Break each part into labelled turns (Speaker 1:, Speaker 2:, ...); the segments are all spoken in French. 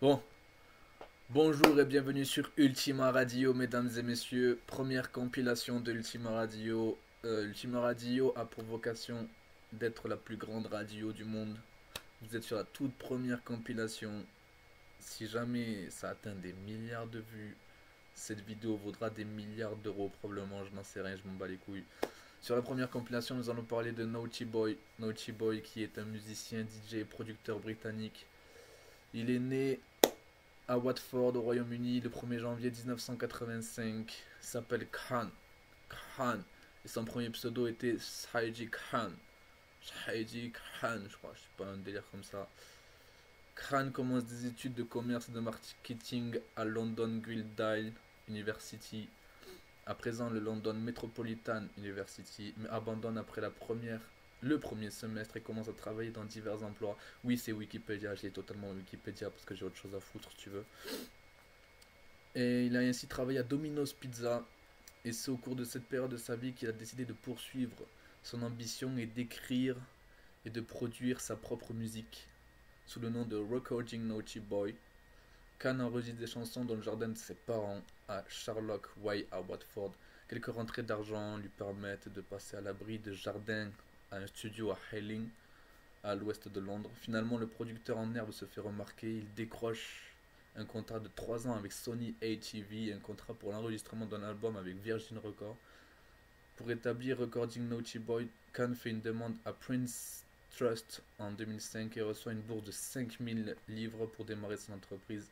Speaker 1: Bon, bonjour et bienvenue sur Ultima Radio, mesdames et messieurs. Première compilation de Ultima Radio. Ultima Radio a pour vocation d'être la plus grande radio du monde. Vous êtes sur la toute première compilation. Si jamais ça atteint des milliards de vues, cette vidéo vaudra des milliards d'euros probablement, je n'en sais rien, je m'en bats les couilles. Sur la première compilation, nous allons parler de Naughty Boy. Naughty Boy qui est un musicien, DJ et producteur britannique. Il est né à Watford, au Royaume-Uni, le 1er janvier 1985. Il s'appelle Khan. Khan. Et son premier pseudo était Saiji Khan. Saiji Khan, je crois. Je sais pas, un délire comme ça. Khan commence des études de commerce et de marketing à London Guildhall University. À présent, le London Metropolitan University, mais abandonne après le premier semestre et commence à travailler dans divers emplois. Oui, c'est Wikipédia, j'ai totalement Wikipédia parce que j'ai autre chose à foutre, si tu veux. Et il a ainsi travaillé à Domino's Pizza. Et c'est au cours de cette période de sa vie qu'il a décidé de poursuivre son ambition et d'écrire et de produire sa propre musique sous le nom de Recording Naughty Boy. Khan enregistre des chansons dans le jardin de ses parents à Sherlock Way à Watford. Quelques rentrées d'argent lui permettent de passer à l'abri de jardin à un studio à Hayling, à l'ouest de Londres. Finalement, le producteur en herbe se fait remarquer. Il décroche un contrat de 3 ans avec Sony ATV, un contrat pour l'enregistrement d'un album avec Virgin Records. Pour établir Recording Naughty Boy, Khan fait une demande à Prince Trust en 2005 et reçoit une bourse de 5000 livres pour démarrer son entreprise.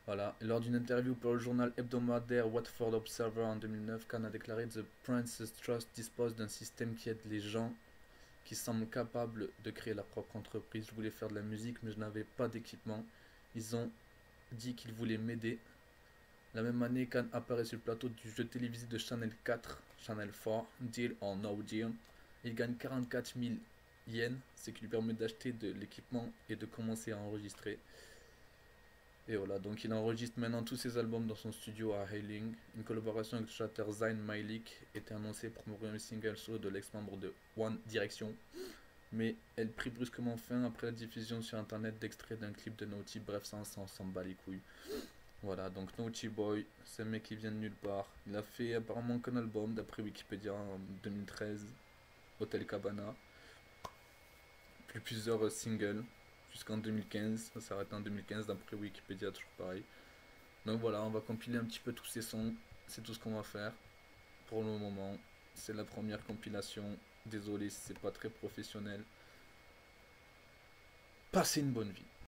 Speaker 1: Voilà. Et lors d'une interview pour le journal hebdomadaire Watford Observer en 2009, Khan a déclaré que The Prince's Trust dispose d'un système qui aide les gens qui semblent capables de créer leur propre entreprise. Je voulais faire de la musique, mais je n'avais pas d'équipement. Ils ont dit qu'ils voulaient m'aider. La même année, Khan apparaît sur le plateau du jeu télévisé de Channel 4, Channel 4, Deal or No Deal. Il gagne 44 000 yens, ce qui lui permet d'acheter de l'équipement et de commencer à enregistrer. Et voilà, donc il enregistre maintenant tous ses albums dans son studio à Hayling. Une collaboration avec le chanteur Zayn Malik était annoncée pour mourir un single solo de l'ex-membre de One Direction. Mais elle prit brusquement fin après la diffusion sur internet d'extraits d'un clip de Naughty. Bref, ça on s'en bat les couilles. Voilà, donc Naughty Boy, c'est un mec qui vient de nulle part. Il a fait apparemment qu'un album, d'après Wikipédia, en 2013, Hotel Cabana. Puis plusieurs singles, jusqu'en 2015. Ça s'arrête en 2015, d'après Wikipédia, toujours pareil. Donc voilà, on va compiler un petit peu tous ces sons. C'est tout ce qu'on va faire pour le moment. C'est la première compilation. Désolé si c'est pas très professionnel. Passez une bonne vie.